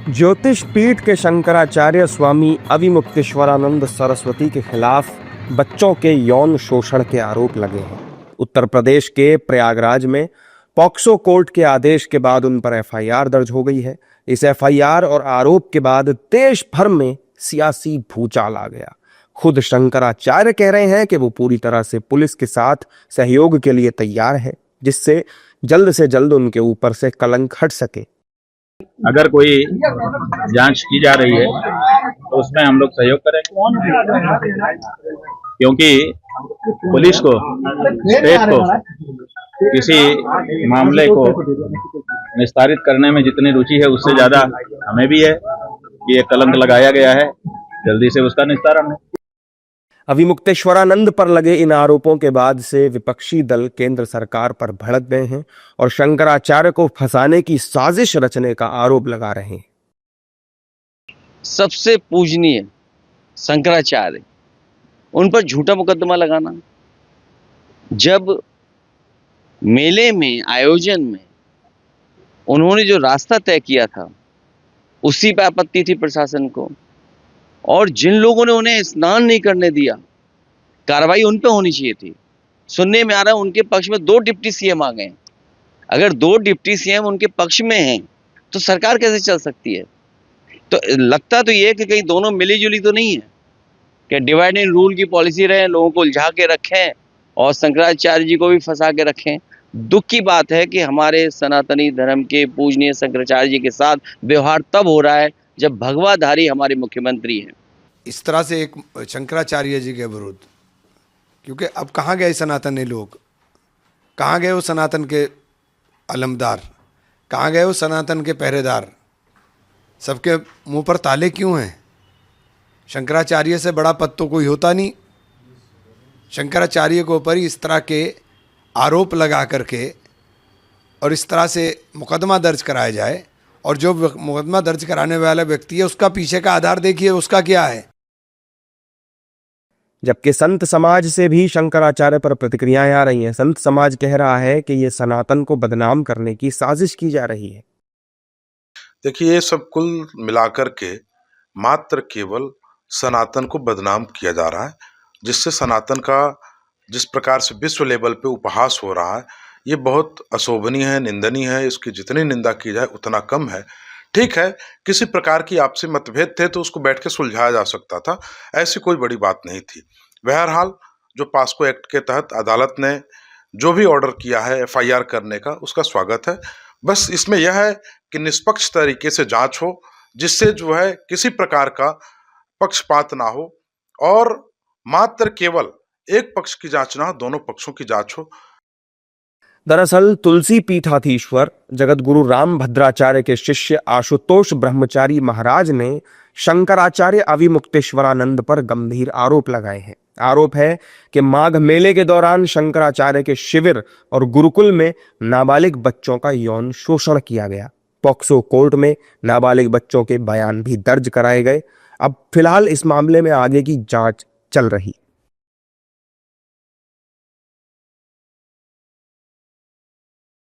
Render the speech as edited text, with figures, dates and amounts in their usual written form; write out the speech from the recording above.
ज्योतिष पीठ के शंकराचार्य स्वामी अविमुक्तेश्वरानंद सरस्वती के खिलाफ बच्चों के यौन शोषण के आरोप लगे हैं। उत्तर प्रदेश के प्रयागराज में पॉक्सो कोर्ट के आदेश के बाद उन पर एफआईआर दर्ज हो गई है। इस एफआईआर और आरोप के बाद देश भर में सियासी भूचाल आ गया। खुद शंकराचार्य कह रहे हैं कि वो पूरी तरह से पुलिस के साथ सहयोग के लिए तैयार है, जिससे जल्द से जल्द उनके ऊपर से कलंक हट सके। अगर कोई जांच की जा रही है तो उसमें हम लोग सहयोग करेंगे, क्योंकि पुलिस को, स्टेट को किसी मामले को निस्तारित करने में जितनी रुचि है उससे ज्यादा हमें भी है कि ये कलंक लगाया गया है, जल्दी से उसका निस्तारण हो। अविमुक्तेश्वरानंद पर लगे इन आरोपों के बाद से विपक्षी दल केंद्र सरकार पर भड़क गए हैं और शंकराचार्य को फंसाने की साजिश रचने का आरोप लगा रहे हैं। सबसे पूजनीय शंकराचार्य, उन पर झूठा मुकदमा लगाना। जब मेले में, आयोजन में उन्होंने जो रास्ता तय किया था उसी पर आपत्ति थी प्रशासन को, और जिन लोगों ने उन्हें स्नान नहीं करने दिया, कार्रवाई उन पे होनी चाहिए थी। सुनने में आ रहा है उनके पक्ष में 2 डिप्टी सीएम आ गए। अगर 2 डिप्टी सीएम उनके पक्ष में हैं तो सरकार कैसे चल सकती है? तो लगता तो ये है कि कहीं दोनों मिली जुली तो नहीं है, कि डिवाइड एंड रूल की पॉलिसी रहे, लोगों को उलझा के रखें और शंकराचार्य जी को भी फंसा के रखें। दुख की बात है कि हमारे सनातनी धर्म के पूजनीय शंकराचार्य जी के साथ व्यवहार तब हो रहा है जब भगवाधारी हमारे मुख्यमंत्री हैं। इस तरह से एक शंकराचार्य जी के विरुद्ध, क्योंकि अब कहाँ गए सनातनी लोग, कहाँ गए वो सनातन के अलमदार, कहाँ गए वो सनातन के पहरेदार? सबके मुंह पर ताले क्यों हैं? शंकराचार्य से बड़ा पद तो कोई होता नहीं। शंकराचार्य के ऊपर इस तरह के आरोप लगा करके और इस तरह से मुकदमा दर्ज कराया जाए, और जो मुकदमा दर्ज कराने वाला व्यक्ति है उसका पीछे का आधार देखिए, उसका क्या है। जबकि संत समाज से भी शंकराचार्य पर प्रतिक्रियाएं आ रही हैं। संत समाज कह रहा है कि ये सनातन को बदनाम करने की साजिश की जा रही है। देखिए, ये सब कुल मिलाकर के मात्र केवल सनातन को बदनाम किया जा रहा है, जिससे सनातन का जिस प्रकार से विश्व लेवल पे उपहास हो रहा है, ये बहुत अशोभनीय है, निंदनीय है। इसकी जितनी निंदा की जाए उतना कम है। ठीक है, किसी प्रकार की आपसी मतभेद थे तो उसको बैठ के सुलझाया जा सकता था, ऐसी कोई बड़ी बात नहीं थी। बहरहाल, जो पास्को एक्ट के तहत अदालत ने जो भी ऑर्डर किया है एफआईआर करने का, उसका स्वागत है। बस इसमें यह है कि निष्पक्ष तरीके से जांच हो, जिससे जो है किसी प्रकार का पक्षपात ना हो और मात्र केवल एक पक्ष की जांच ना हो, दोनों पक्षों की जांच हो। दरअसल तुलसी पीठाधीश्वर जगत गुरु राम भद्राचार्य के शिष्य आशुतोष ब्रह्मचारी महाराज ने शंकराचार्य अविमुक्तेश्वरानंद पर गंभीर आरोप लगाए हैं। आरोप है कि माघ मेले के दौरान शंकराचार्य के शिविर और गुरुकुल में नाबालिग बच्चों का यौन शोषण किया गया। पॉक्सो कोर्ट में नाबालिग बच्चों के बयान भी दर्ज कराए गए। अब फिलहाल इस मामले में आगे की जांच चल रही।